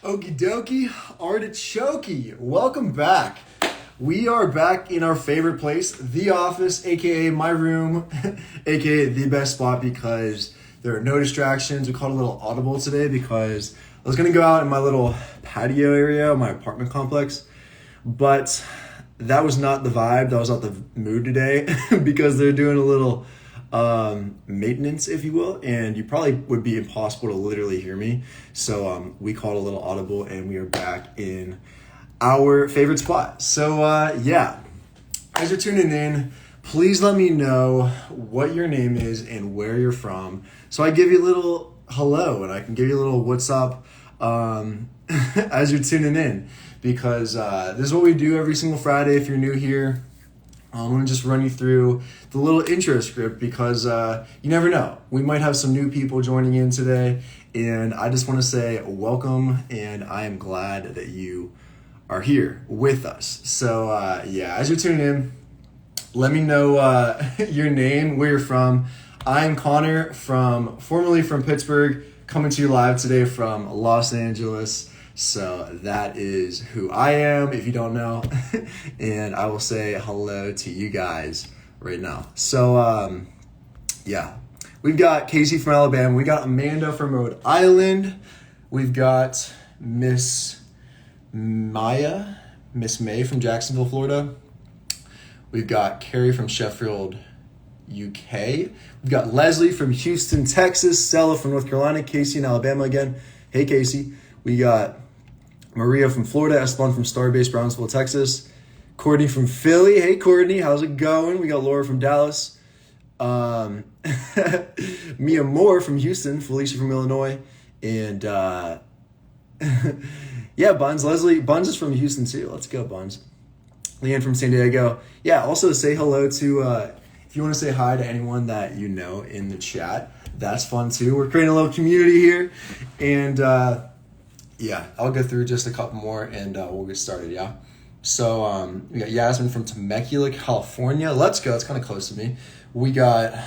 Okie dokie, artichoke. Welcome back. We are back in our favorite place, the office, aka my room, aka the best spot because there are no distractions. We called a little audible today because I was gonna go out in my little patio area, my apartment complex, but that was not the vibe. That was not the mood today because they're doing a little maintenance, if you will, and you probably would be impossible to literally hear me. So we called a little audible and we are back in our favorite spot. So yeah, as you're tuning in, please let me know what your name is and where you're from. So I give you a little hello and I can give you a little what's up as you're tuning in, because this is what we do every single Friday. If you're new here, I'm going to just run you through the little intro script because you never know. We might have some new people joining in today, and I just want to say welcome, and I am glad that you are here with us. So yeah, as you're tuning in, let me know your name, where you're from. I'm Connor, formerly from Pittsburgh, coming to you live today from Los Angeles. So that is who I am, if you don't know, and I will say hello to you guys right now. So, yeah, we've got Casey from Alabama, we got Amanda from Rhode Island, we've got Miss May from Jacksonville, Florida, we've got Carrie from Sheffield, UK, we've got Leslie from Houston, Texas, Stella from North Carolina, Casey in Alabama again, hey Casey, we got Maria from Florida, Esteban from Starbase, Brownsville, Texas. Courtney from Philly. Hey, Courtney, how's it going? We got Laura from Dallas. Mia Moore from Houston. Felicia from Illinois. And, yeah, Buns. Leslie. Buns is from Houston, too. Let's go, Buns. Leanne from San Diego. Yeah, also say hello to, if you want to say hi to anyone that you know in the chat, that's fun, too. We're creating a little community here. And, yeah, I'll go through just a couple more and we'll get started, yeah? So we got Yasmin from Temecula, California. Let's go. It's kind of close to me. We got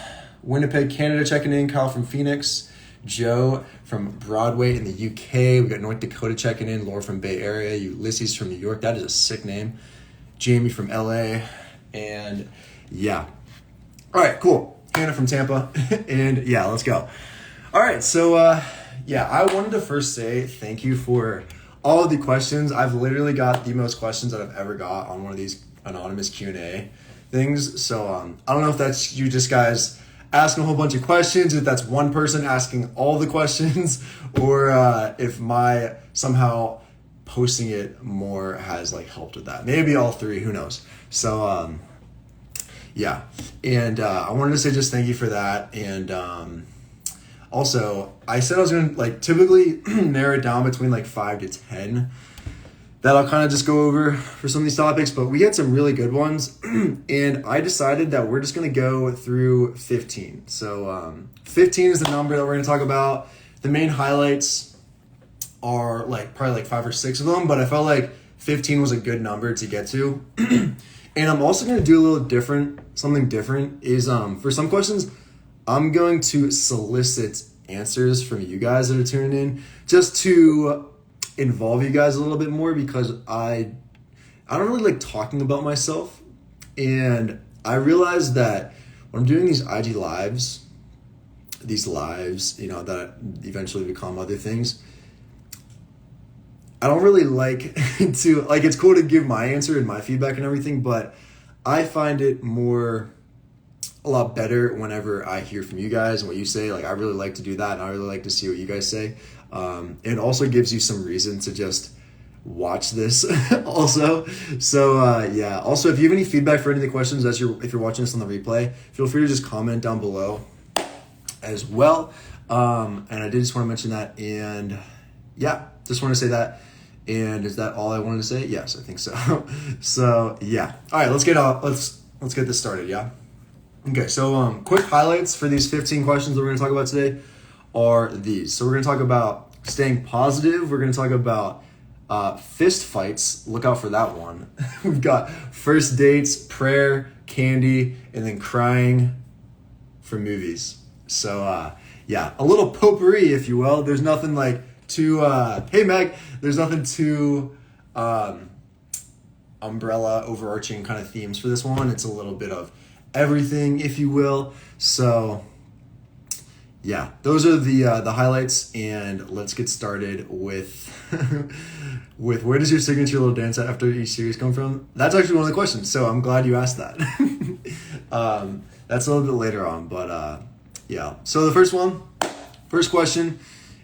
Winnipeg, Canada checking in. Kyle from Phoenix. Joe from Broadway in the UK. We got North Dakota checking in. Laura from Bay Area. Ulysses from New York. That is a sick name. Jamie from LA. And yeah. All right, cool. Hannah from Tampa. And yeah, let's go. All right, so yeah, I wanted to first say thank you for all of the questions. I've literally got the most questions that I've ever got on one of these anonymous Q&A things. So I don't know if that's you just guys asking a whole bunch of questions, if that's one person asking all the questions, or if my somehow posting it more has like helped with that. Maybe all three, who knows? So yeah, and I wanted to say just thank you for that. And also, I said I was going to like typically narrow it down between like 5 to 10 that I'll kind of just go over for some of these topics, but we had some really good ones and I decided that we're just going to go through 15. So 15 is the number that we're going to talk about. The main highlights are like probably like 5 or 6 of them, but I felt like 15 was a good number to get to. And I'm also going to do a little different, something different is for some questions, I'm going to solicit answers from you guys that are tuning in just to involve you guys a little bit more because I don't really like talking about myself. And I realized that when I'm doing these IG lives, you know, that eventually become other things, I don't really like to, like, it's cool to give my answer and my feedback and everything, but I find it a lot better whenever I hear from you guys and what you say. Like, I really like to do that, and I really like to see what you guys say. It also gives you some reason to just watch this also. So yeah, also if you have any feedback for any of the questions if you're watching this on the replay, feel free to just comment down below as well. And I did just want to mention that, and yeah, just want to say that. And is that all I wanted to say? Yes, I think so. So yeah, all right, let's get this started. Yeah. Okay, so quick highlights for these 15 questions that we're going to talk about today are these. So we're going to talk about staying positive. We're going to talk about fist fights. Look out for that one. We've got first dates, prayer, candy, and then crying for movies. So yeah, a little potpourri, if you will. There's nothing like hey Meg, there's nothing too umbrella overarching kind of themes for this one. It's a little bit of everything, if you will. So yeah, those are the highlights, and let's get started with with where does your signature little dance after each series come from? That's actually one of the questions, so I'm glad you asked that. That's a little bit later on, but yeah. So the first question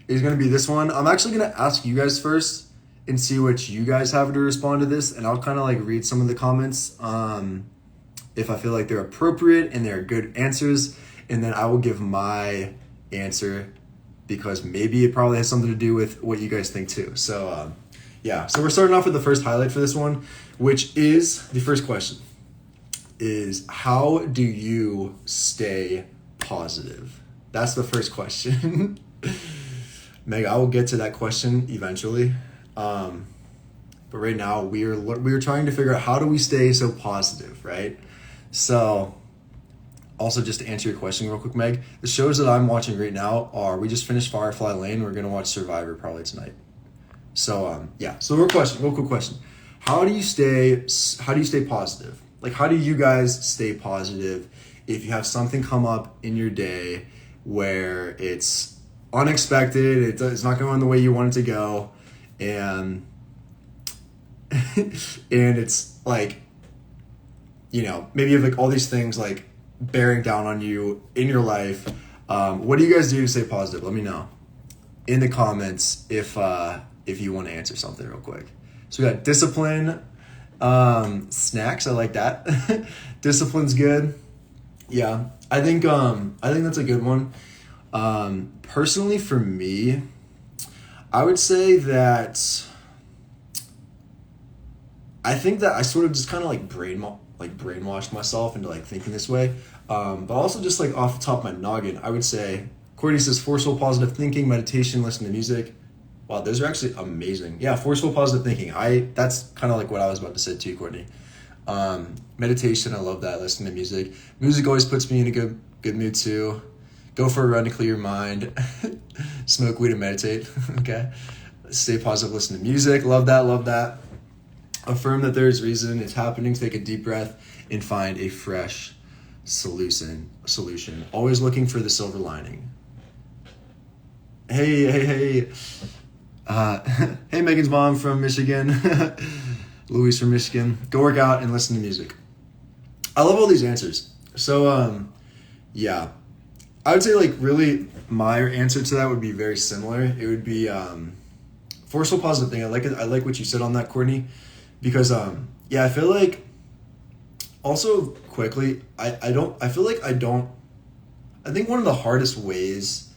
is going to be this one. I'm actually going to ask you guys first and see what you guys have to respond to this, and I'll kind of like read some of the comments if I feel like they're appropriate and they're good answers, and then I will give my answer because maybe it probably has something to do with what you guys think too. So yeah, so we're starting off with the first highlight for this one, which is the first question is, how do you stay positive? That's the first question. Meg, I will get to that question eventually. But right now we are trying to figure out how do we stay so positive, right? So also, just to answer your question real quick, Meg, the shows that I'm watching right now we just finished Firefly Lane. We're going to watch Survivor probably tonight. So, yeah. So real quick question. How do you stay positive? Like, how do you guys stay positive if you have something come up in your day where it's unexpected, it's not going the way you want it to go, and and it's like, you know, maybe you have like all these things like bearing down on you in your life. What do you guys do to stay positive? Let me know in the comments if you want to answer something real quick. So we got discipline, snacks. I like that. Discipline's good. Yeah, I think that's a good one. Personally, for me, I would say that I think that I sort of just kind of like brainwashed myself into like thinking this way. But also just like off the top of my noggin, I would say, Courtney says forceful positive thinking, meditation, listen to music. Wow, those are actually amazing. Yeah, forceful positive thinking. That's kind of like what I was about to say too, Courtney. Meditation, I love that. Listen to music. Music always puts me in a good mood too. Go for a run to clear your mind. Smoke weed and meditate. Okay. Stay positive, listen to music. Love that. Affirm that there is reason it's happening. Take a deep breath and find a fresh solution. Always looking for the silver lining. Hey. Hey, Megan's mom from Michigan. Louise from Michigan. Go work out and listen to music. I love all these answers. So, yeah. I would say like really my answer to that would be very similar. It would be forceful positive thing. I like it. I like what you said on that, Courtney, because yeah, I feel like also quickly I think one of the hardest ways,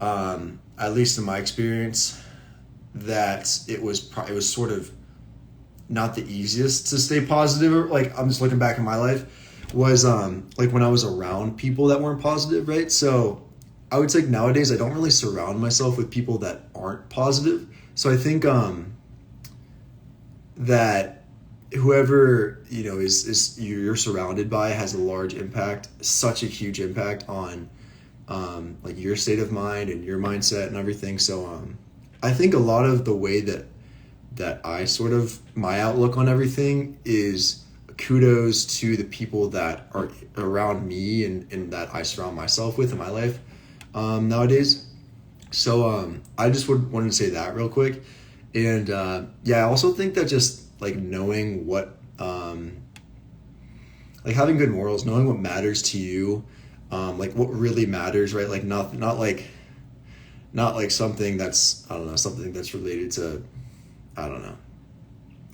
at least in my experience, that it was sort of not the easiest to stay positive. Or like, I'm just looking back in my life, was like when I was around people that weren't positive, right? So I would say nowadays I don't really surround myself with people that aren't positive. So I think that whoever, you know, is you're surrounded by has a large impact, such a huge impact on like your state of mind and your mindset and everything. So I think a lot of the way that I sort of, my outlook on everything is kudos to the people that are around me and that I surround myself with in my life nowadays. So I just wanted to say that real quick. And yeah, I also think that just like knowing what, like having good morals, knowing what matters to you, like what really matters, right? Like not like something that's, I don't know, something that's related to, I don't know,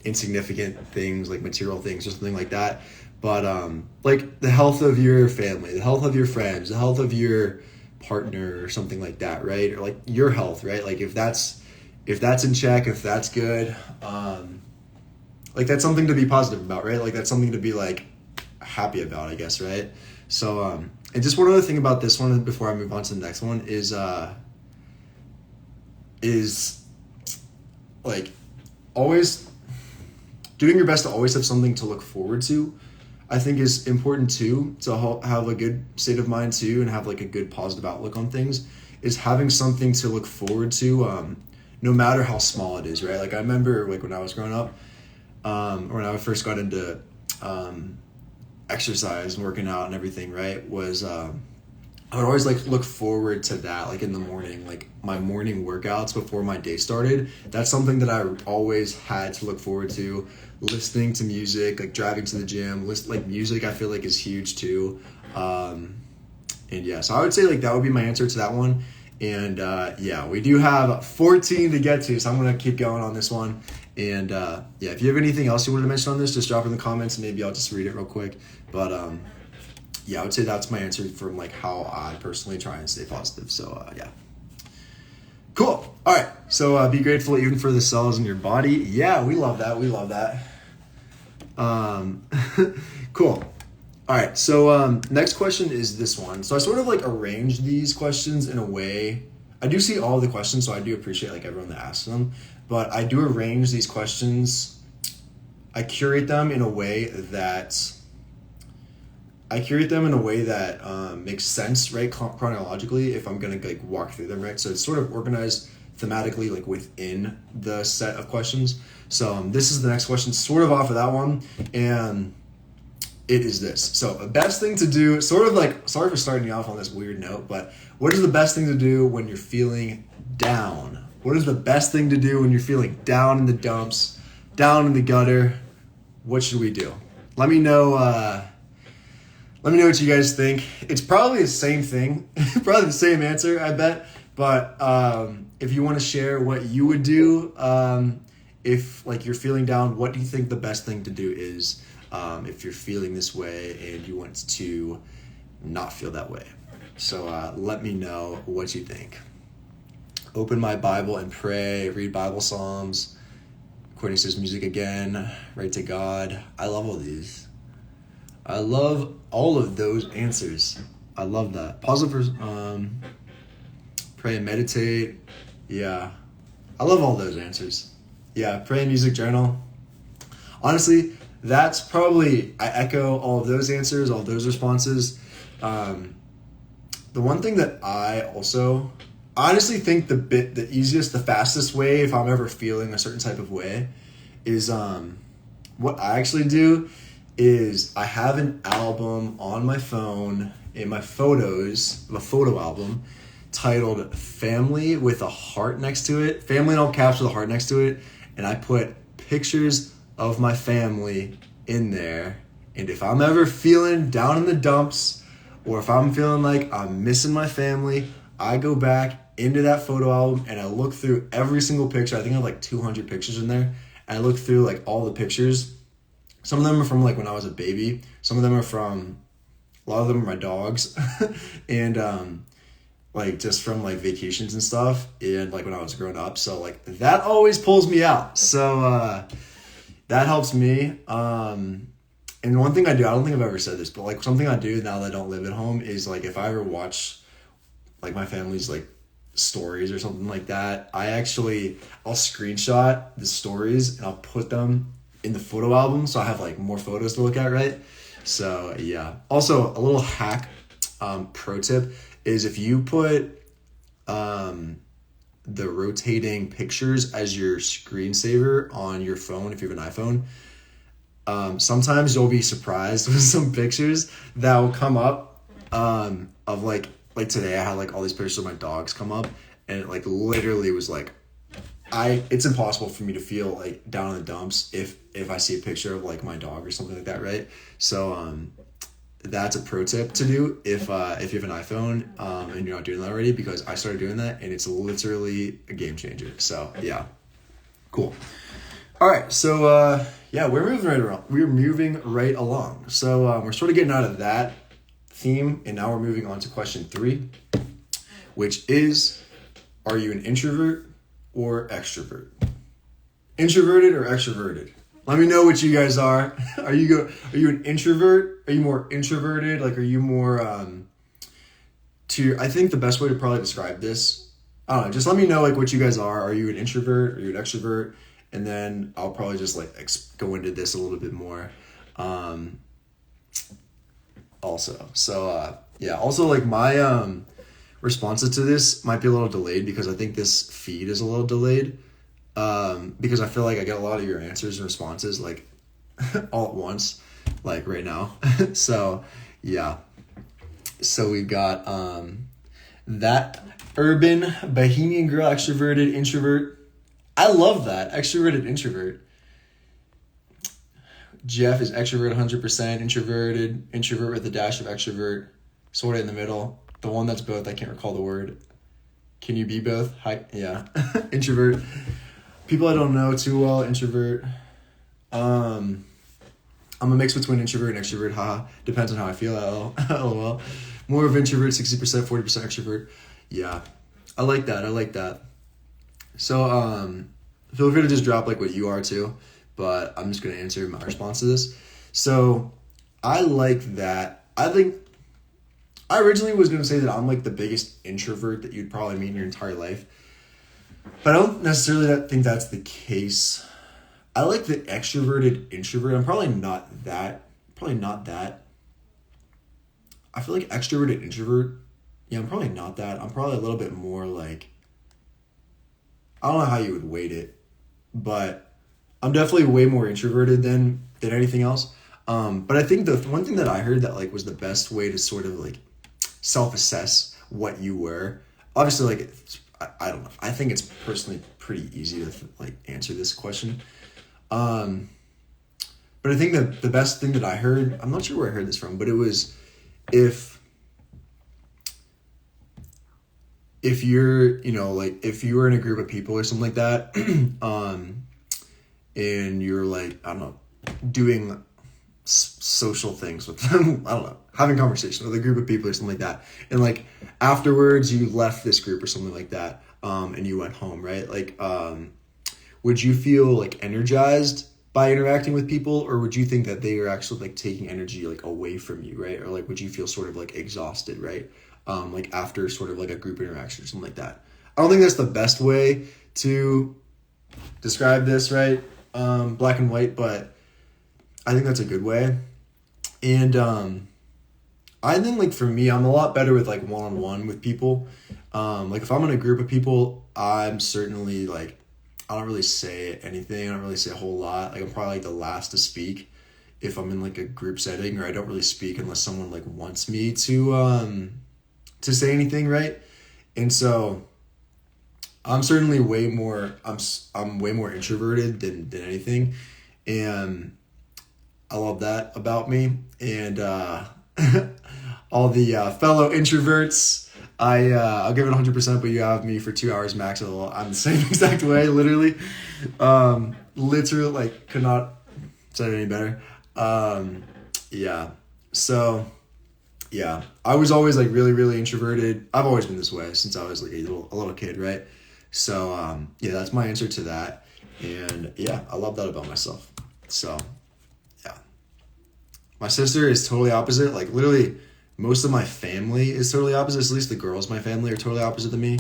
insignificant things like material things or something like that. But like the health of your family, the health of your friends, the health of your partner or something like that, right? Or like your health, right? Like if that's in check, if that's good, like that's something to be positive about, right? Like that's something to be like happy about, I guess, right? So and just one other thing about this one before I move on to the next one is like always doing your best to always have something to look forward to, I think is important too, to have a good state of mind too and have like a good positive outlook on things, is having something to look forward to no matter how small it is, right? Like I remember like when I was growing up, or when I first got into exercise and working out and everything, right, was I would always like look forward to that, like in the morning, like my morning workouts before my day started. That's something that I always had to look forward to. Listening to music, like driving to the gym, like music I feel like is huge too. And yeah, so I would say like that would be my answer to that one. And yeah, we do have 14 to get to, so I'm gonna keep going on this one. And yeah, if you have anything else you wanted to mention on this, just drop it in the comments and maybe I'll just read it real quick. But yeah, I would say that's my answer from like how I personally try and stay positive. So yeah. Cool. All right. So be grateful even for the cells in your body. Yeah, we love that. We love that. Cool. All right. So next question is this one. So I sort of like arranged these questions in a way. I do see all the questions, so I do appreciate like everyone that asks them. But I do arrange these questions. I curate them in a way that makes sense, right, chronologically, if I'm going to like walk through them, right? So it's sort of organized thematically, like within the set of questions. So this is the next question, sort of off of that one, and it is this. So the best thing to do, sort of like, sorry for starting you off on this weird note, but what is the best thing to do when you're feeling down? What is the best thing to do when you're feeling down in the dumps, down in the gutter? What should we do? Let me know what you guys think. It's probably the same thing, probably the same answer, I bet. But if you want to share what you would do, if like you're feeling down, what do you think the best thing to do is if you're feeling this way and you want to not feel that way? So let me know what you think. Open my Bible and pray, read Bible Psalms. Courtney says music again, write to God. I love all these. I love all of those answers. I love that. Pause it for pray and meditate. Yeah. I love all those answers. Yeah, pray and music journal. Honestly, that's probably, I echo all of those answers, all of those responses. The one thing that I also honestly think the easiest, the fastest way if I'm ever feeling a certain type of way is what I actually do is I have an album on my phone in my photos, a photo album titled Family with a heart next to it. Family in all caps with a heart next to it. And I put pictures of my family in there. And if I'm ever feeling down in the dumps or if I'm feeling like I'm missing my family, I go back into that photo album and I look through every single picture. I think I have like 200 pictures in there. And I look through like all the pictures. Some of them are from like when I was a baby. Some of them are from, a lot of them are my dogs. And like just from like vacations and stuff. And like when I was growing up. So like that always pulls me out. So that helps me. And one thing I do, I don't think I've ever said this, but like something I do now that I don't live at home is like if I ever watch like my family's like stories or something like that, I'll screenshot the stories and I'll put them in the photo album so I have like more photos to look at, right? So yeah. Also a little hack, pro tip is if you put the rotating pictures as your screensaver on your phone, if you have an iPhone, sometimes you'll be surprised with some pictures that will come up of like today I had like all these pictures of my dogs come up and it like literally was like it's impossible for me to feel like down in the dumps if I see a picture of like my dog or something like that, right? So that's a pro tip to do if you have an iPhone and you're not doing that already, because I started doing that and it's literally a game changer. So yeah, cool. All right, so yeah, we're moving right along. So we're sort of getting out of that theme, and now we're moving on to question 3, which is, are you an introvert or extrovert? Introverted or extroverted? Let me know what you guys are. Are you an introvert? Are you more introverted? Like, are you more I think the best way to probably describe this, I don't know, just let me know like what you guys are. Are you an introvert? Are you an extrovert? And then I'll probably just like go into this a little bit more. Also, so yeah, also like my responses to this might be a little delayed because I think this feed is a little delayed. Because I feel like I get a lot of your answers and responses like all at once, like right now. So yeah. So we got that urban bohemian girl, extroverted, introvert. I love that. Extroverted, introvert. Jeff is extrovert 100%, introverted, introvert with a dash of extrovert, sort of in the middle. The one that's both, I can't recall the word. Can you be both? Hi, yeah. Introvert. People I don't know too well, introvert. I'm a mix between introvert and extrovert, haha. Depends on how I feel, lol. More of introvert, 60%, 40% extrovert. Yeah, I like that. So, feel free to just drop like what you are too, but I'm just going to answer my response to this. So, I like that. I think I originally was going to say that I'm like the biggest introvert that you'd probably meet in your entire life. But I don't necessarily think that's the case. I like the extroverted introvert. I'm probably not that. I feel like extroverted introvert. Yeah, I'm probably not that. I'm probably a little bit more like, I don't know how you would weight it, but I'm definitely way more introverted than anything else. But I think the one thing that I heard that like was the best way to sort of like self-assess what you were. Obviously, like I don't know. I think it's personally pretty easy to like answer this question. But I think that the best thing that I heard, I'm not sure where I heard this from, but it was if you're, you know, like if you were in a group of people or something like that, and you're like, I don't know, doing social things with them, I don't know, having conversation with a group of people or something like that, and like afterwards you left this group or something like that, and you went home, right? Like, would you feel like energized by interacting with people, or would you think that they are actually like taking energy like away from you, right? Or like would you feel sort of like exhausted, right? Like after sort of like a group interaction or something like that. I don't think that's the best way to describe this, right? Black and white, but I think that's a good way. And I think like for me, I'm a lot better with like one-on-one with people. Like if I'm in a group of people, I'm certainly like, I don't really say anything. I don't really say a whole lot. Like I'm probably like the last to speak if I'm in like a group setting, or I don't really speak unless someone like wants me to say anything, right? And so I'm certainly way more introverted than anything, and I love that about me. And all the fellow introverts, I'll give it 100%, but you have me for 2 hours max. I'm the same exact way, literally. Literally, like, could not say it any better. Yeah. So, yeah. I was always, like, really, really introverted. I've always been this way since I was, like, a little kid, right? So, yeah, that's my answer to that. And, yeah, I love that about myself. So, yeah. My sister is totally opposite. Like, literally, most of my family is totally opposite. At least the girls in my family are totally opposite than me.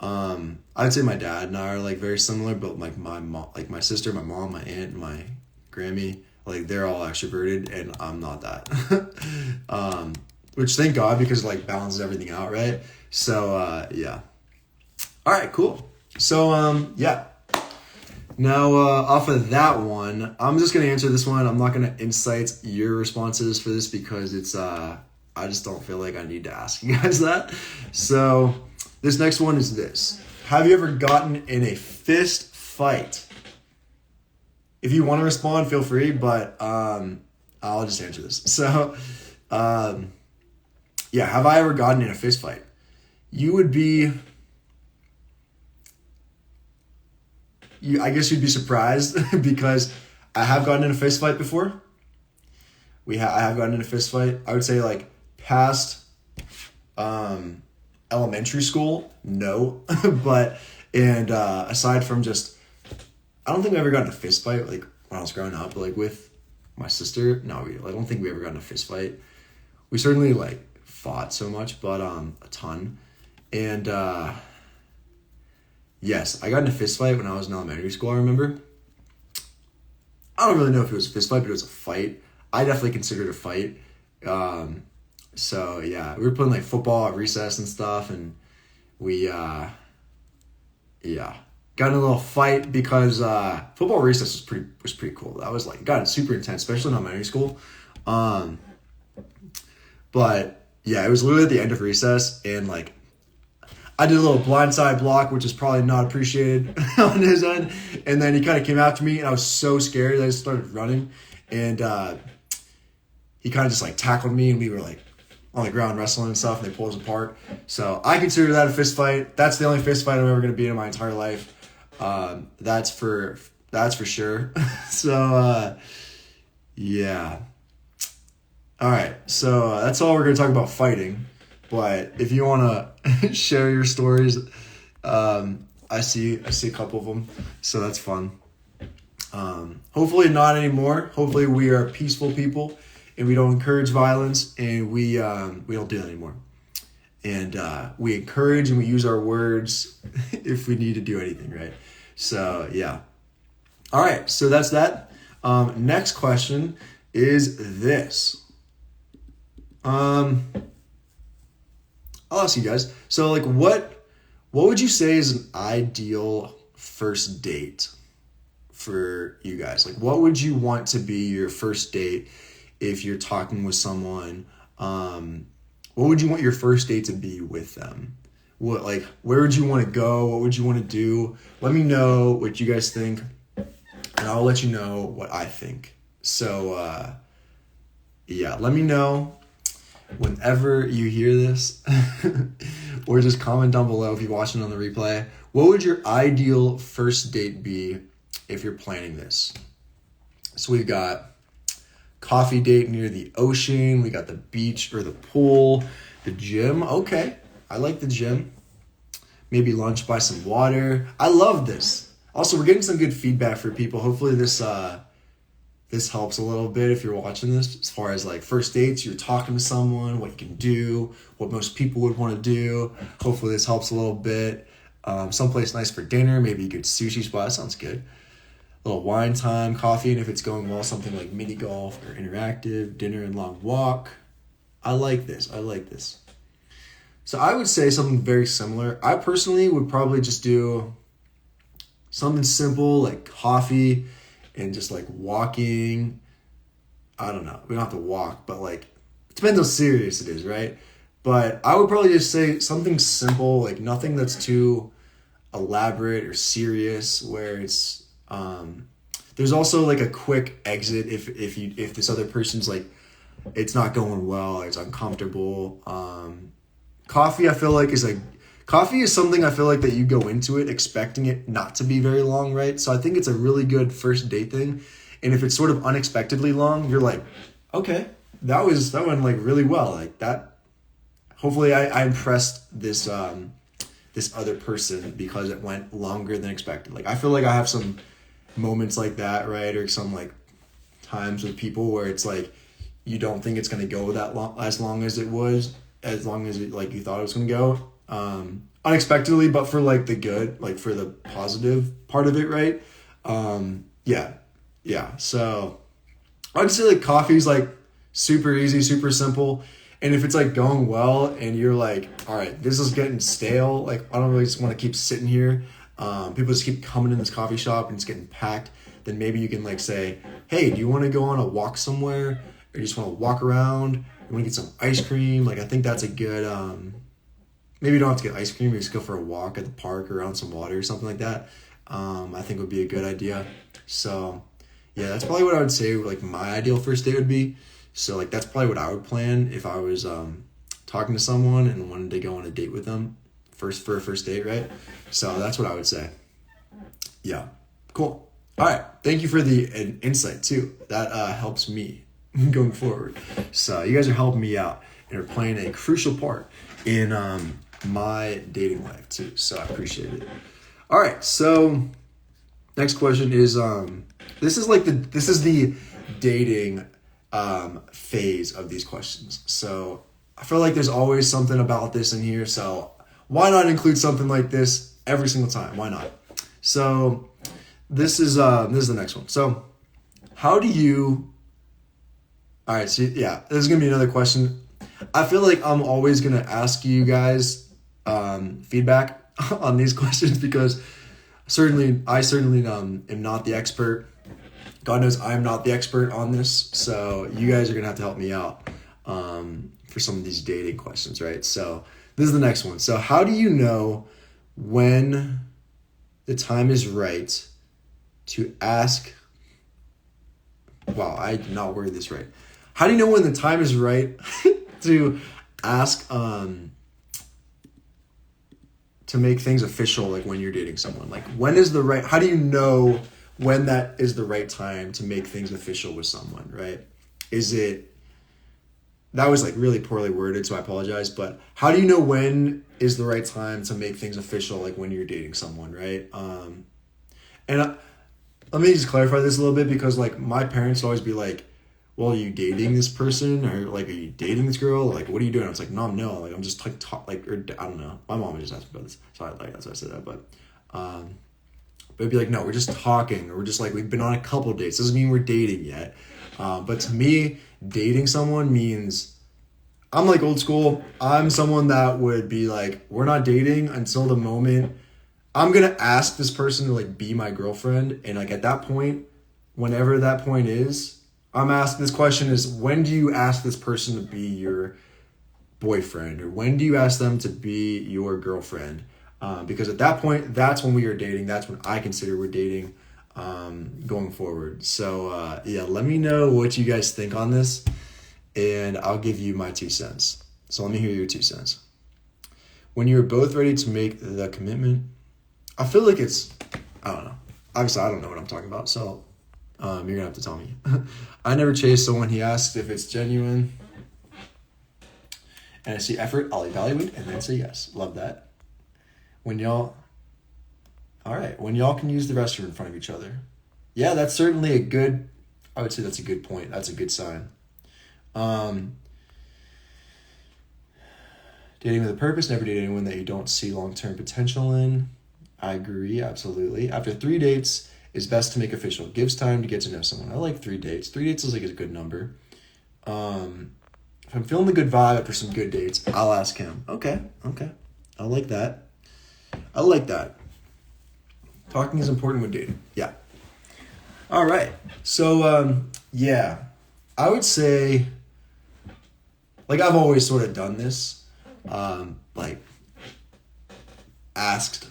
I'd say my dad and I are like very similar, but like my mom, like my sister, my mom, my aunt, and my Grammy, like they're all extroverted and I'm not that. Which thank God, because like balances everything out, right? So yeah. All right, cool. So yeah. Now off of that one, I'm just gonna answer this one. I'm not gonna incite your responses for this because it's I just don't feel like I need to ask you guys that. So this next one is this. Have you ever gotten in a fist fight? If you want to respond, feel free, but I'll just answer this. So, yeah, have I ever gotten in a fist fight? You would be... I guess you'd be surprised because I have gotten in a fist fight before. I have gotten in a fist fight. I would say like past elementary school, no. But aside from just, I don't think we ever got in a fist fight like when I was growing up, but like with my sister, no, I don't think we ever got in a fist fight. We certainly like fought so much, but a ton. And yes, I got in a fist fight when I was in elementary school, I remember. I don't really know if it was a fist fight, but it was a fight. I definitely consider it a fight. So yeah, we were playing like football at recess and stuff, and we yeah, got in a little fight because football recess was pretty cool. That was like got super intense, especially in elementary school. Um, but yeah, it was literally at the end of recess, and like I did a little blindside block, which is probably not appreciated on his end. And then he kind of came after me, and I was so scared that I just started running. And he kind of just like tackled me, and we were like on the ground wrestling and stuff, and they pulled us apart. So I consider that a fist fight. That's the only fist fight I'm ever going to be in my entire life. That's for sure. So yeah. All right, so that's all we're going to talk about fighting. But if you want to share your stories, I see a couple of them, so that's fun. Hopefully not anymore. Hopefully we are peaceful people, and we don't encourage violence, and we don't do that anymore. And we encourage and we use our words if we need to do anything, right? So yeah. All right, so that's that. Next question is this. I'll ask you guys. So like what would you say is an ideal first date for you guys? Like what would you want to be your first date if you're talking with someone? What would you want your first date to be with them? Where would you want to go? What would you want to do? Let me know what you guys think, and I'll let you know what I think. So yeah, let me know whenever you hear this, or just comment down below if you're watching on the replay. What would your ideal first date be if you're planning this? So we've got coffee date near the ocean. We got the beach or the pool, the gym. Okay, I like the gym. Maybe lunch by some water. I love this. Also, we're getting some good feedback for people. Hopefully this helps a little bit if you're watching this, as far as like first dates, you're talking to someone, what you can do, what most people would want to do. Hopefully this helps a little bit. Someplace nice for dinner, maybe a good sushi spot. That sounds good. A little wine time, coffee, and if it's going well, something like mini golf or interactive, dinner and long walk. I like this. So I would say something very similar. I personally would probably just do something simple like coffee and just like walking. I don't know. We don't have to walk, but like it depends how serious it is, right? But I would probably just say something simple, like nothing that's too elaborate or serious, where it's there's also like a quick exit if this other person's like it's not going well, it's uncomfortable. Coffee is something I feel like that you go into it expecting it not to be very long, right? So I think it's a really good first date thing. And if it's sort of unexpectedly long, you're like, okay, that went like really well. Like that, hopefully I impressed this other person because it went longer than expected. Like I feel like I have some moments like that, right? Or some like times with people where it's like, you don't think it's going to go that long, as long as it like you thought it was going to go. Unexpectedly, but for like the good, like for the positive part of it, right? Yeah. So I'd say like coffee's like super easy, super simple. And if it's like going well and you're like, all right, this is getting stale, like I don't really just want to keep sitting here. People just keep coming in this coffee shop and it's getting packed. Then maybe you can like say, hey, do you want to go on a walk somewhere? Or you just want to walk around? You want to get some ice cream? Like I think that's a good, maybe you don't have to get ice cream. You just go for a walk at the park or around some water or something like that. I think would be a good idea. So yeah, that's probably what I would say like my ideal first date would be. So like that's probably what I would plan if I was talking to someone and wanted to go on a date with them for a first date, right? So that's what I would say. Yeah, cool. All right, thank you for the insight too. That helps me going forward. So you guys are helping me out and are playing a crucial part in my dating life too. So I appreciate it. All right, so next question is this is the dating phase of these questions. So I feel like there's always something about this in here. So why not include something like this every single time? Why not? So this is the next one. So how do you? All right. So yeah, this is gonna be another question. I feel like I'm always gonna ask you guys feedback on these questions because I certainly am not the expert. God knows I'm not the expert on this, so you guys are gonna have to help me out for some of these dating questions, right? So this is the next one. So how do you know when the time is right to ask? Wow, I did not word this right. How do you know when the time is right to ask to make things official, like when you're dating someone? Like when is the right, how do you know when that is the right time to make things official with someone, right? Is it, that was like really poorly worded, so I apologize, but how do you know when is the right time to make things official, like when you're dating someone, right? Let me just clarify this a little bit because like my parents always be like, well, are you dating this person, or like, are you dating this girl? Like, what are you doing? I was like, no, like I'm just like or I don't know. My mom just asked me about this, so that's why I said that. But it'd be like, no, we're just talking, or we're just like, we've been on a couple dates. Doesn't mean we're dating yet. But to me, dating someone means, I'm like old school. I'm someone that would be like, we're not dating until the moment I'm gonna ask this person to like be my girlfriend, and like at that point, whenever that point is, I'm asking, this question is, when do you ask this person to be your boyfriend, or when do you ask them to be your girlfriend? Because at that point, that's when we are dating. That's when I consider we're dating going forward. So yeah, let me know what you guys think on this, and I'll give you my 2 cents. So let me hear your 2 cents. When you're both ready to make the commitment, I feel like it's, I don't know. Obviously, I don't know what I'm talking about, so you're gonna have to tell me. I never chase someone. He asks if it's genuine, and I see effort, I'll evaluate and then say yes. Love that. When y'all can use the restroom in front of each other. Yeah, that's certainly I would say that's a good point. That's a good sign. Dating with a purpose, never date anyone that you don't see long-term potential in. I agree, absolutely. After 3 dates, it's best to make official. Gives time to get to know someone. I like 3 dates. 3 dates is like a good number. If I'm feeling the good vibe after some good dates, I'll ask him. Okay. I like that. Talking is important with dating. Yeah. All right. So, yeah. I would say, like I've always sort of done this. Like asked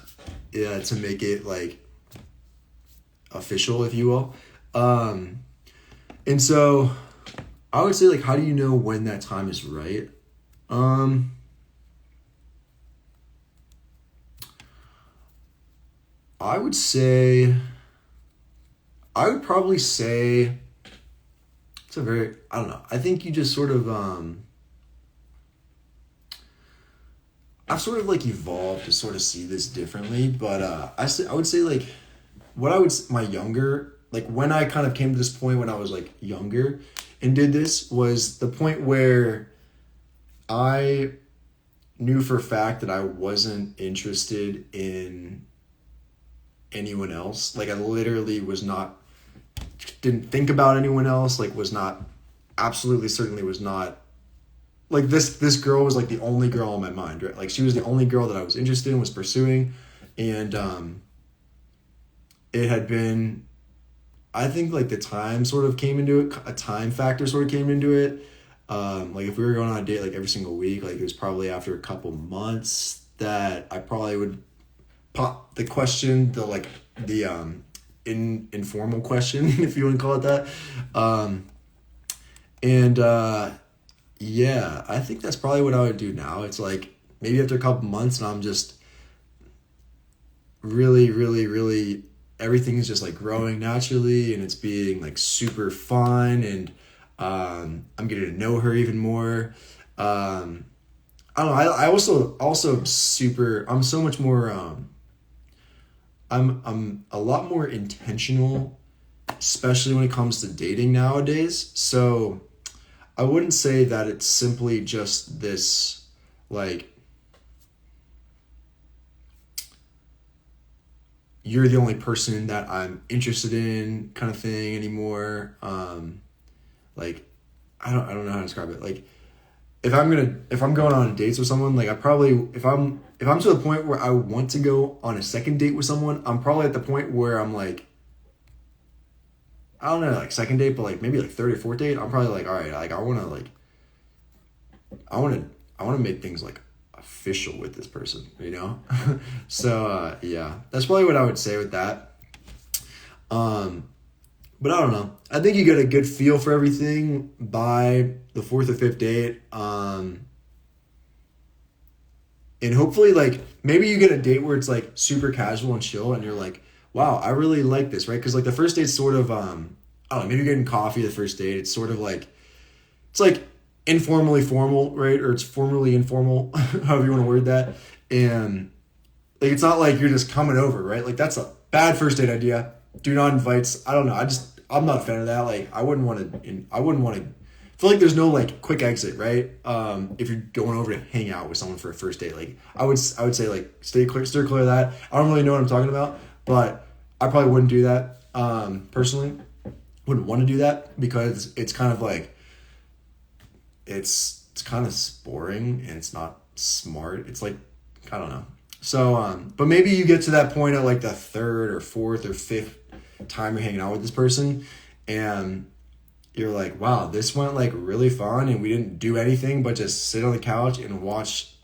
to make it like official, if you will. And so I would say, like, how do you know when that time is right? I would probably say it's a very, I don't know. I think you just sort of, I've sort of like evolved to sort of see this differently, but I would say like when I kind of came to this point when I was like younger and did this, was the point where I knew for a fact that I wasn't interested in anyone else. Like I literally didn't think about anyone else, like certainly was not, like this girl was like the only girl on my mind, right? Like she was the only girl that I was interested in, was pursuing. And it had been, I think like the time sort of came into it, a time factor sort of came into it. Like if we were going on a date like every single week, like it was probably after a couple months that I probably would pop the question, informal question, if you want to call it that. Yeah, I think that's probably what I would do now. It's like maybe after a couple months and I'm just really, really, really, everything is just like growing naturally and it's being like super fun, and I'm getting to know her even more. I don't know. I also super, I'm so much more, I'm a lot more intentional, especially when it comes to dating nowadays. So I wouldn't say that it's simply just this, like, you're the only person that I'm interested in kind of thing anymore. Like, I don't know how to describe it. Like, if I'm going on dates with someone, like I probably if I'm to the point where I want to go on a second date with someone, I'm probably at the point where I'm like, I don't know, like second date, but like maybe like third or fourth date, I'm probably like, all right, like I want to make things like official with this person, you know? So yeah, that's probably what I would say with that. But I don't know. I think you get a good feel for everything by the fourth or fifth date. And hopefully, like, maybe you get a date where it's like super casual and chill, and you're like, wow, I really like this, right? Because like the first date's sort of, I don't know, maybe you're getting coffee the first date. It's sort of like, it's like informally formal, right? Or it's formally informal, however you want to word that. And like, it's not like you're just coming over, right? Like that's a bad first date idea. Do not invites. I don't know. I'm not a fan of that. Like I wouldn't want to, I feel like there's no like quick exit, right? If you're going over to hang out with someone for a first date, like I would say like steer clear of that. I don't really know what I'm talking about, but I probably wouldn't do that. Personally, wouldn't want to do that because it's kind of like, it's kind of boring and it's not smart. It's like, I don't know. So, but maybe you get to that point at like the third or fourth or fifth time you're hanging out with this person and you're like, wow, this went like really fun and we didn't do anything but just sit on the couch and watch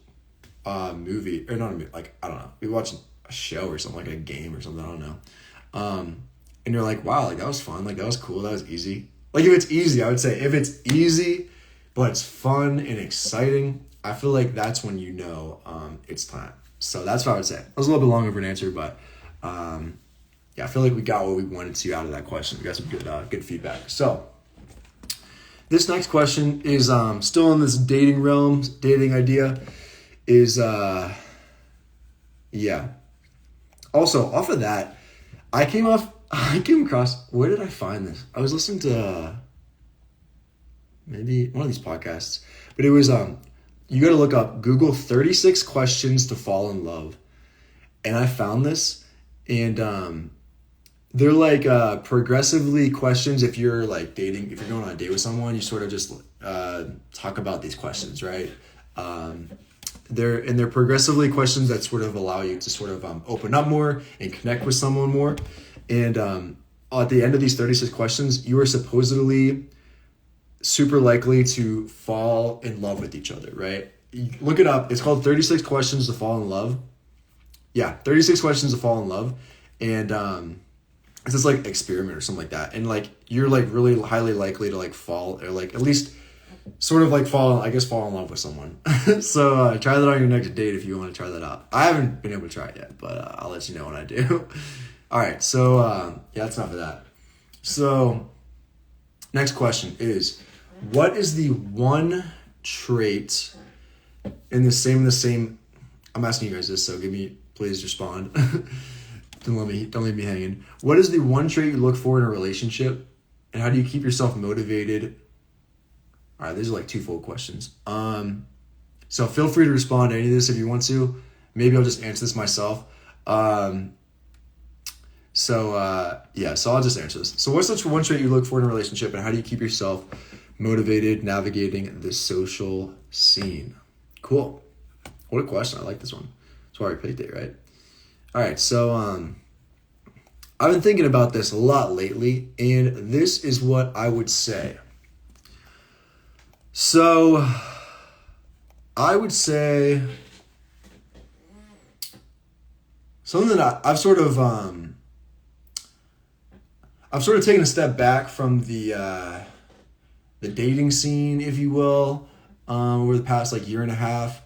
a movie, or not a movie, like, I don't know. We watched a show or something, like a game or something, I don't know. And you're like, wow, like that was fun. Like that was cool. That was easy. Like if it's easy, I would say if it's easy, but it's fun and exciting, I feel like that's when you know it's time. So that's what I would say. It was a little bit long of an answer, but yeah, I feel like we got what we wanted to out of that question. We got some good feedback. So this next question is still in this dating realm, dating idea is, yeah. Also, off of that, I came across, where did I find this? I was listening to maybe one of these podcasts, but it was, you got to look up Google 36 questions to fall in love. And I found this, and they're like progressively questions. If you're like dating, if you're going on a date with someone, you sort of just talk about these questions, right? They're progressively questions that sort of allow you to sort of open up more and connect with someone more. And at the end of these 36 questions, you are supposedly super likely to fall in love with each other, right? Look it up. It's called 36 Questions to Fall in Love. Yeah, 36 Questions to Fall in Love. And it's this like experiment or something like that. And like you're like really highly likely to like fall, or like at least sort of like fall in love with someone. So try that on your next date if you want to try that out. I haven't been able to try it yet, but I'll let you know when I do. All right, so yeah, that's enough of that. So next question is, what is the one trait in the same, I'm asking you guys this, so please respond. Don't leave me hanging. What is the one trait you look for in a relationship, and how do you keep yourself motivated? All right, these are like twofold questions. So feel free to respond to any of this if you want to. Maybe I'll just answer this myself. So I'll just answer this. So what's the one trait you look for in a relationship, and how do you keep yourself motivated navigating the social scene? Cool. What a question. I like this one. That's why I picked it, right? All right, so I've been thinking about this a lot lately, and this is what I would say. So I would say something that I've sort of taken a step back from the dating scene, if you will, over the past like year and a half.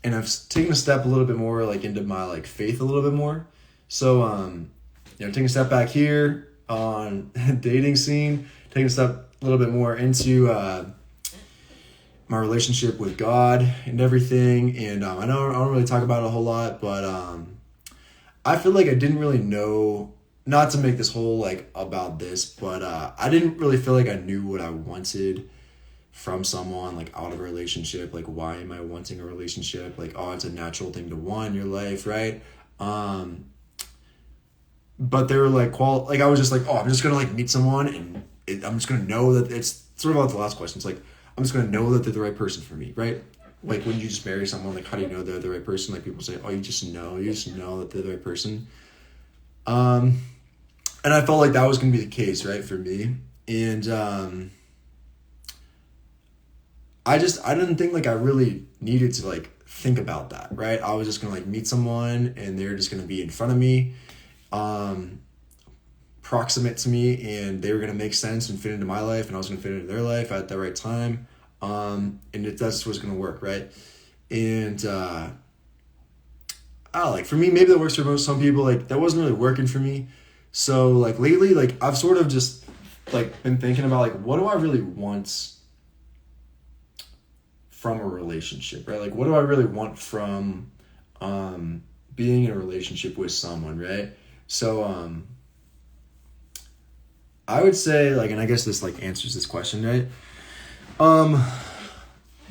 And I've taken a step a little bit more like into my like faith a little bit more. So, taking a step back here on dating scene, taking a step a little bit more into my relationship with God and everything. And I don't really talk about it a whole lot, but I feel like I didn't really know, not to make this whole like about this, but I didn't really feel like I knew what I wanted from someone, like out of a relationship. Like, why am I wanting a relationship? Like, oh, it's a natural thing to want in your life, right? But they were like, like I was just like, oh, I'm just gonna like meet someone and I'm just gonna know that it's sort of like the last question. It's like, I'm just gonna know that they're the right person for me, right? Like when you just marry someone, like how do you know they're the right person? Like people say, oh, you just know that they're the right person. And I felt like that was gonna be the case, right, for me. And I didn't think like I really needed to like think about that, right? I was just gonna like meet someone and they're just gonna be in front of me, proximate to me, and they were gonna make sense and fit into my life, and I was gonna fit into their life at the right time. And that's what's gonna work, right? And like for me, maybe that works for some people. Like that wasn't really working for me. So like lately, like I've sort of just like been thinking about like what do I really want from a relationship, right? Like what do I really want from being in a relationship with someone, right? So I would say like, and I guess this like answers this question, right?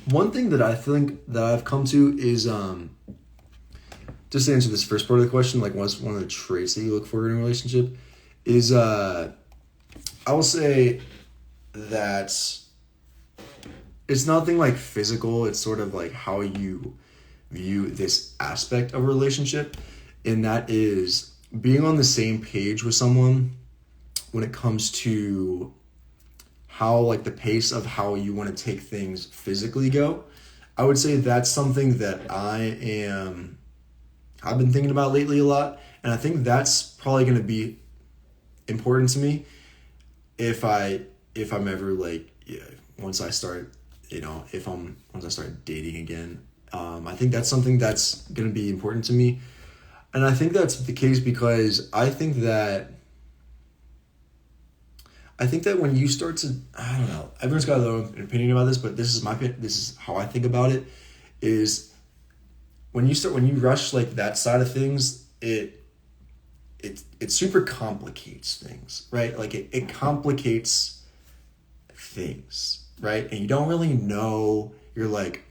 One thing that I think that I've come to is just to answer this first part of the question, like what's one of the traits that you look for in a relationship is I will say that it's nothing like physical. It's sort of like how you view this aspect of a relationship, and that is being on the same page with someone when it comes to how like the pace of how you want to take things physically go. I would say that's something that I've been thinking about lately a lot, and I think that's probably going to be important to me if I'm ever like once I start dating again. I think that's something that's going to be important to me, and I think that's the case because I think that when you start to, I don't know, everyone's got their own opinion about this, but this is how I think about it, is when you rush like that side of things, it super complicates things, right? Like it complicates things, right? And you don't really know, you're like,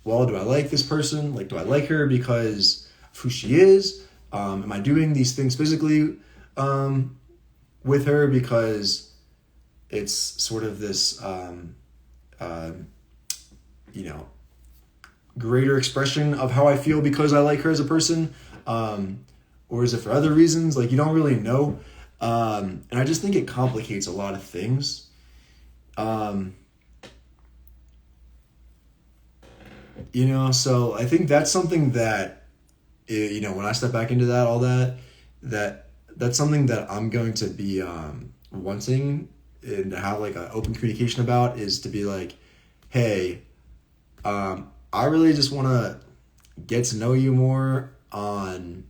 well, do I like this person? Like, do I like her because of who she is? Am I doing these things physically with her because it's sort of this, greater expression of how I feel because I like her as a person? Or is it for other reasons? Like, you don't really know. And I just think it complicates a lot of things. So I think that's something that, when I step back into that, all that's something that I'm going to be wanting and to have like an open communication about, is to be like, hey, I really just want to get to know you more on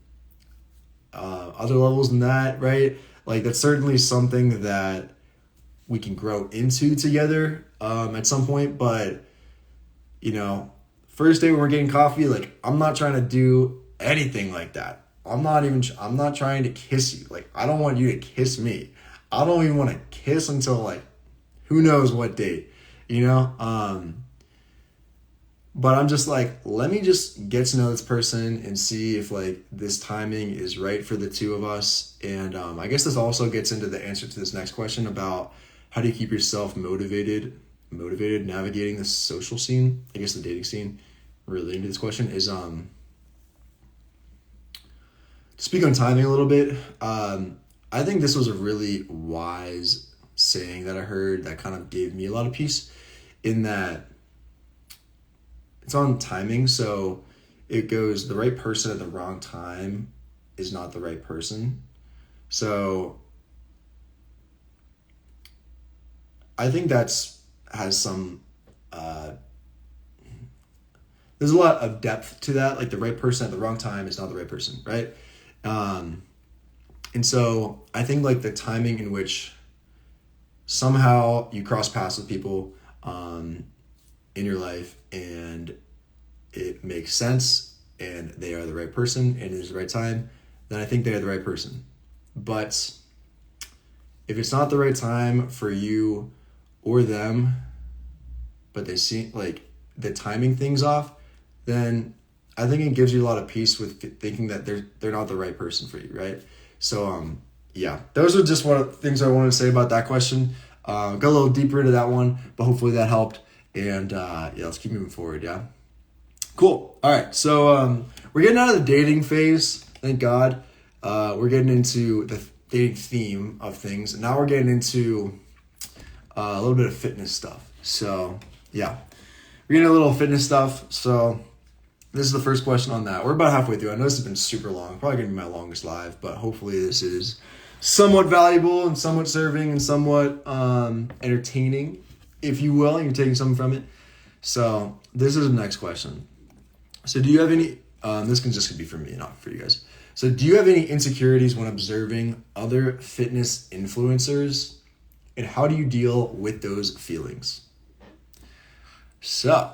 other levels than that, right? Like that's certainly something that we can grow into together at some point, but first day when we're getting coffee, like I'm not trying to do anything like that. I'm not trying to kiss you. Like I don't want you to kiss me. I don't even want to kiss until like who knows what date, but I'm just like, let me just get to know this person and see if like this timing is right for the two of us. And I guess this also gets into the answer to this next question about how do you keep yourself motivated navigating the social scene, I guess the dating scene, relating to this question is to speak on timing a little bit. I think this was a really wise saying that I heard that kind of gave me a lot of peace, in that it's on timing. So it goes, the right person at the wrong time is not the right person. So I think has some, there's a lot of depth to that. Like the right person at the wrong time is not the right person, right? And so I think like the timing in which somehow you cross paths with people in your life and it makes sense and they are the right person and it is the right time, then I think they are the right person. But if it's not the right time for you or them, but they seem like the timing thing's off, then I think it gives you a lot of peace with thinking that they're not the right person for you, right? So yeah, those are just one of the things I wanted to say about that question. Got a little deeper into that one, but hopefully that helped. And yeah, let's keep moving forward. Yeah. Cool. All right. So we're getting out of the dating phase. Thank God. We're getting into the dating theme of things. Now we're getting into a little bit of fitness stuff. So yeah, we're getting a little fitness stuff. So this is the first question on that. We're about halfway through. I know this has been super long. Probably going to be my longest live, but hopefully this is somewhat valuable and somewhat serving and somewhat entertaining, if you will, and you're taking something from it. So this is the next question. So do you have any, this can just be for me, not for you guys. So do you have any insecurities when observing other fitness influencers, and how do you deal with those feelings? So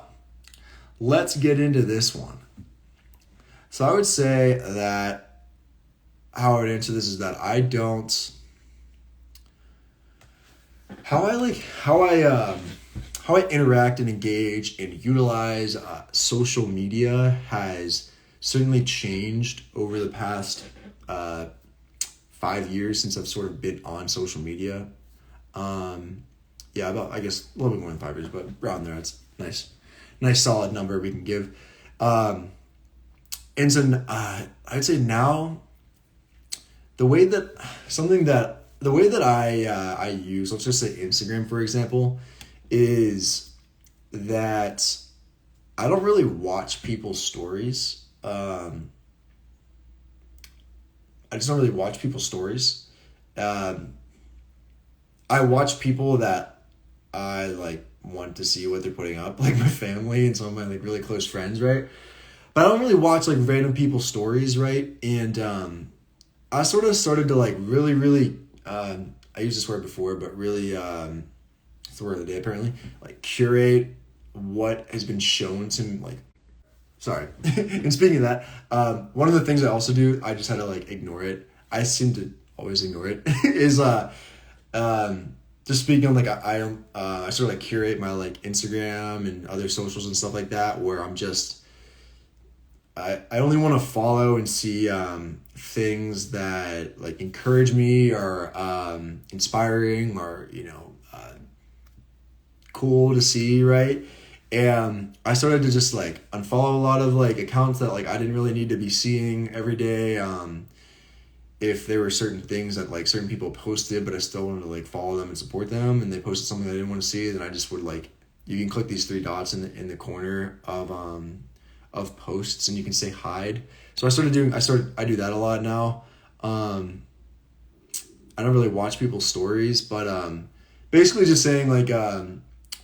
let's get into this one. So I would say that how I would answer this is that I don't, how I interact and engage and utilize social media has certainly changed over the past 5 years since I've sort of been on social media. Yeah, about, I guess, a little bit more than 5 years, but around there, it's nice solid number we can give. And so I'd say now the way that I use, let's just say Instagram, for example, is that I don't really watch people's stories. I just don't really watch people's stories. I watch people that I want to see what they're putting up, like my family and some of my really close friends, right? But I don't really watch random people's stories, right? And I sort of started to really I used this word before, but really it's the word of the day apparently, curate what has been shown to me, sorry. And speaking of that, one of the things I also do, I just had to ignore it. I seem to always ignore it, is just speaking on I sort of curate my Instagram and other socials and stuff like that, where I'm just, I only want to follow and see things that encourage me or inspiring or cool to see, right? And I started to just unfollow a lot of accounts that I didn't really need to be seeing every day. If there were certain things that certain people posted, but I still wanted to follow them and support them, and they posted something I didn't want to see, then I just would you can click these 3 dots in the corner of posts, and you can say hide. So I do that a lot now. I don't really watch people's stories, but basically just saying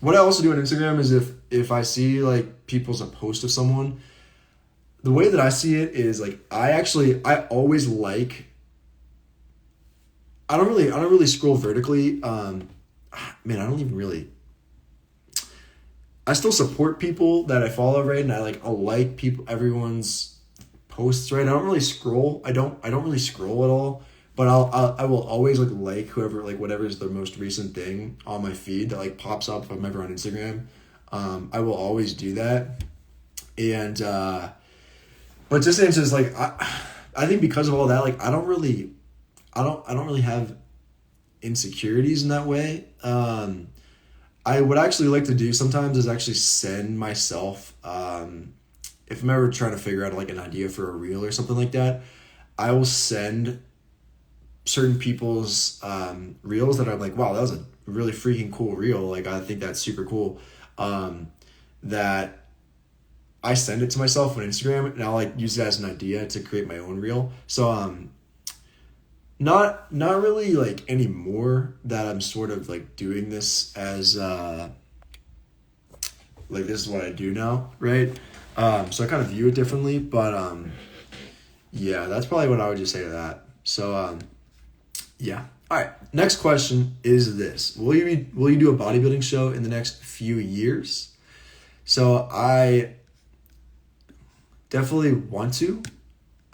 what I also do on Instagram is if I see people's a post of someone, the way that I see it is I always I don't really scroll vertically. I still support people that I follow, right? And I like everyone's posts, right? I don't really scroll. I don't really scroll at all, but I will always whoever, whatever is the most recent thing on my feed that pops up if I'm ever on Instagram. I will always do that. And but just to answer is I think because of all that, I don't really have insecurities in that way. I would actually like to do sometimes is actually send myself, if I'm ever trying to figure out an idea for a reel or something like that, I will send certain people's reels that I'm wow, that was a really freaking cool reel. I think that's super cool. That I send it to myself on Instagram, and I'll use it as an idea to create my own reel. So not really anymore that I'm sort of doing this as this is what I do now, right? So I kind of view it differently, but yeah, that's probably what I would just say to that. So yeah. All right. Next question is this: Will you do a bodybuilding show in the next few years? So I definitely want to.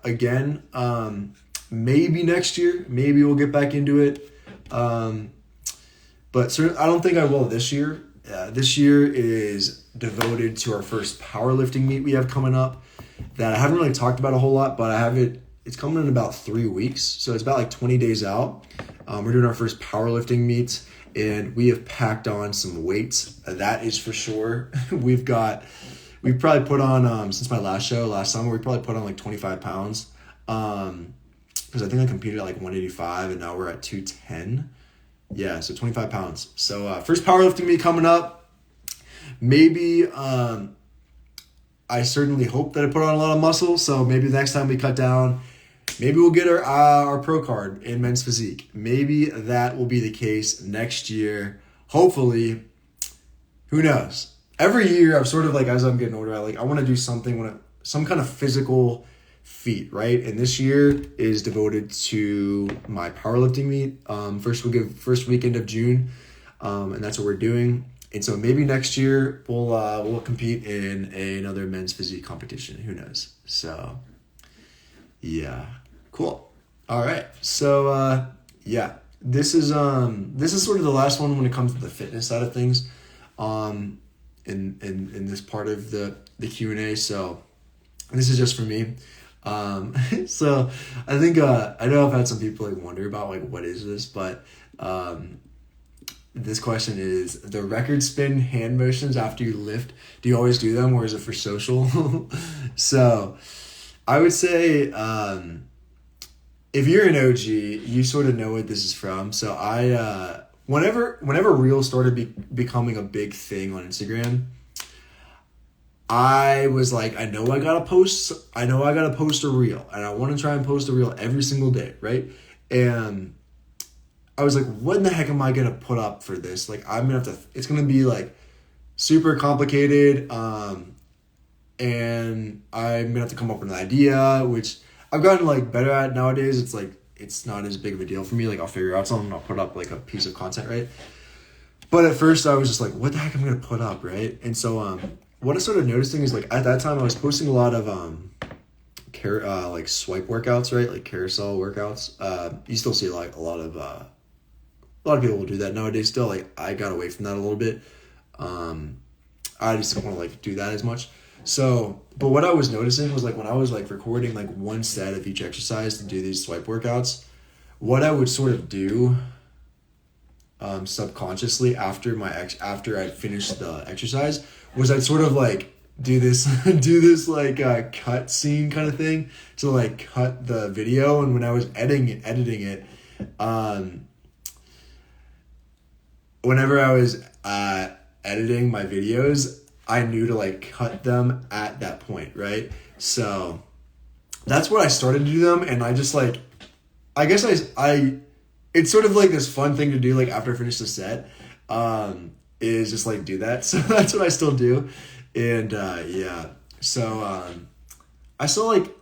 Again, maybe next year. Maybe we'll get back into it. But certainly, I don't think I will this year. This year is devoted to our first powerlifting meet we have coming up that I haven't really talked about a whole lot, but I have it. It's coming in about 3 weeks, so it's about 20 days out. We're doing our first powerlifting meet, and we have packed on some weights. That is for sure. We've probably put on, since my last show last summer, we probably put on like 25 pounds. Because I think I competed at like 185 and now we're at 210. Yeah, so 25 pounds. So first powerlifting meet coming up. Maybe I certainly hope that I put on a lot of muscle. So maybe the next time we cut down, maybe we'll get our pro card in men's physique. Maybe that will be the case next year. Hopefully, who knows? Every year, I've sort of like, as I'm getting older, I want to do something, some kind of physical feat, right? And this year is devoted to my powerlifting meet. First weekend of June, and that's what we're doing. And so maybe next year we'll compete in another men's physique competition. Who knows? So yeah, cool. All right. So yeah, this is sort of the last one when it comes to the fitness side of things. In this part of the Q&A. So this is just for me. So I think, I know I've had some people like wonder about like, what is this? But, this question is the record spin hand motions after you lift. Do you always do them or is it for social? So I would say, if you're an OG, you sort of know what this is from. So whenever Reels started becoming a big thing on Instagram, I was like, I know I gotta post a reel, and I want to try and post a reel every single day, right? And I was like, what in the heck am I gonna put up for this? Like, it's gonna be like super complicated, and I'm gonna have to come up with an idea, which I've gotten like better at nowadays. It's like, it's not as big of a deal for me. Like, I'll figure out something, I'll put up like a piece of content, right? But at first I was just like, what the heck am I gonna put up, right? And so, what I started noticing is like at that time I was posting a lot of like swipe workouts, right? Like carousel workouts. You still see like a lot of people will do that nowadays still. Like I got away from that a little bit. I just don't want to like do that as much. So, but what I was noticing was like when I was like recording like one set of each exercise to do these swipe workouts, what I would sort of do subconsciously after I finished the exercise was I'd sort of like do this like cut scene kind of thing to like cut the video. And when I was editing it, whenever I was editing my videos, I knew to like cut them at that point, right? So that's what I started to do them, and I just like, I guess I it's sort of like this fun thing to do like after I finish the set, is just like do that. So that's what I still do. And yeah, so I still like,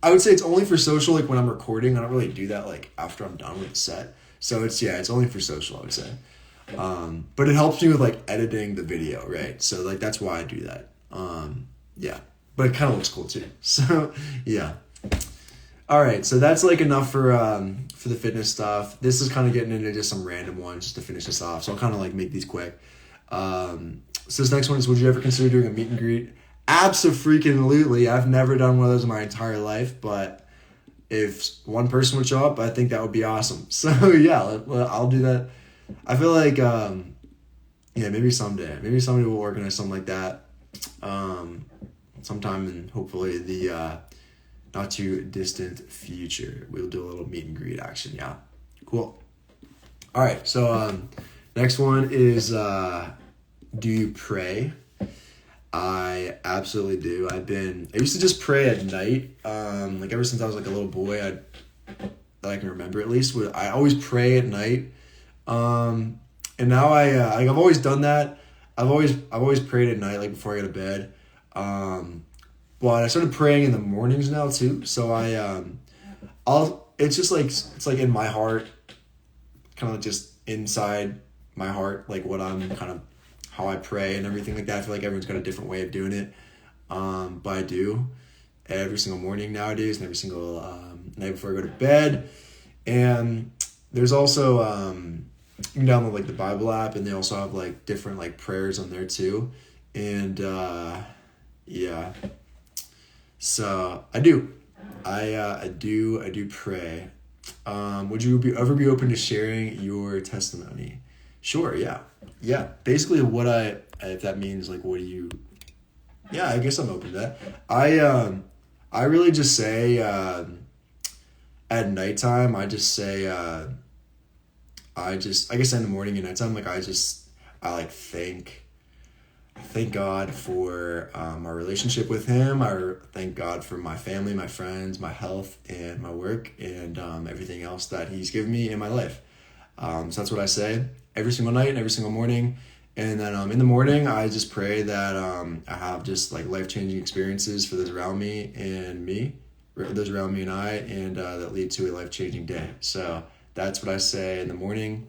I would say it's only for social, like when I'm recording. I don't really do that like after I'm done with the set. So it's only for social, I would say. But it helps me with like editing the video, right? So like that's why I do that. Yeah, but it kind of looks cool too. So yeah. All right, so that's like enough for the fitness stuff. This is kind of getting into just some random ones just to finish this off. So I'll kind of like make these quick. So this next one is, would you ever consider doing a meet and greet? Abso-freaking-lutely. I've never done one of those in my entire life, but if one person would show up, I think that would be awesome. So yeah, I'll do that. I feel like, yeah, maybe someday we'll organize something like that. Sometime in hopefully the not too distant future, we'll do a little meet and greet action. Yeah, cool. All right, so next one is, do you pray? I absolutely do. I used to just pray at night. Like ever since I was like a little boy, that I can remember at least. I always pray at night. And now I've always done that. I've always prayed at night, like before I go to bed. But I started praying in the mornings now too. So it's just like, it's like in my heart, kind of just inside my heart, like what I'm kind of, how I pray and everything like that. I feel like everyone's got a different way of doing it. But I do every single morning nowadays and every single night before I go to bed. And there's also, you can download like the Bible app, and they also have like different like prayers on there too. And yeah, so I do pray. Would you ever be open to sharing your testimony? Sure, yeah. Yeah, basically if that means like, what do you, yeah, I guess I'm open to that. I really just say, at nighttime, I just say, I guess in the morning and nighttime, like I like thank God for my relationship with Him. I thank God for my family, my friends, my health, and my work, and everything else that He's given me in my life. So that's what I say every single night and every single morning. And then in the morning, I just pray that I have just like life-changing experiences for those around me and I, and that lead to a life-changing day. So that's what I say in the morning.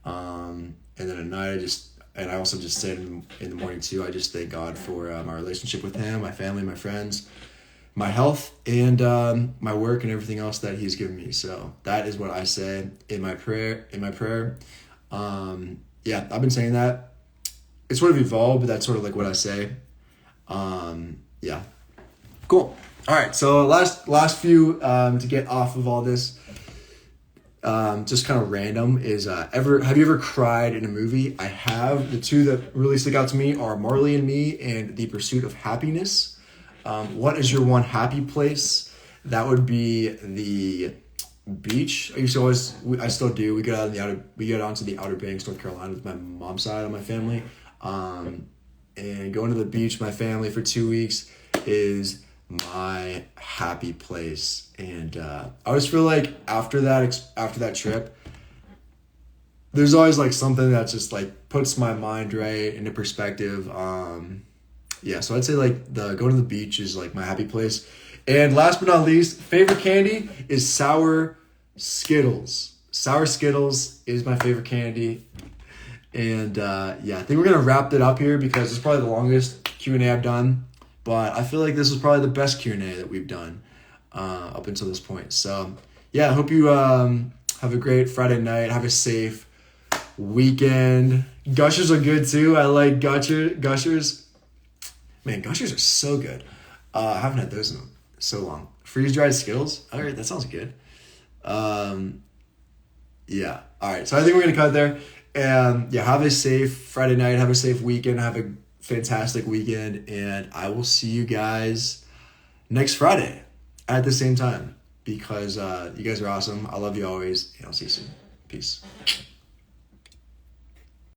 And then at night, I also just say in the morning too, I just thank God for my relationship with Him, my family, my friends, my health, and my work and everything else that He's given me. So that is what I say in my prayer. Yeah, I've been saying that. It's sort of evolved, but that's sort of like what I say. Yeah. Cool. All right. So last few to get off of all this, just kind of random is have you ever cried in a movie? I have. The two that really stick out to me are Marley and Me and The Pursuit of Happiness. What is your one happy place? That would be the beach. I still do. We get onto the Outer Banks, North Carolina, with my mom's side of my family. And going to the beach with my family for 2 weeks is my happy place. And I always feel like after that trip, there's always like something that just like puts my mind right into perspective. Yeah, so I'd say like going to the beach is like my happy place. And last but not least, favorite candy is sour Skittles. Sour Skittles is my favorite candy. And yeah, I think we're going to wrap it up here because it's probably the longest Q&A I've done. But I feel like this was probably the best Q&A that we've done up until this point. So yeah, I hope you have a great Friday night. Have a safe weekend. Gushers are good too. I like Gushers. Man, Gushers are so good. I haven't had those in so long. Freeze-dried Skittles. All right, that sounds good. Yeah. All right, so I think we're going to cut there. And yeah, have a safe Friday night. Have a safe weekend. Have a fantastic weekend. And I will see you guys next Friday at the same time because you guys are awesome. I love you always. And I'll see you soon. Peace.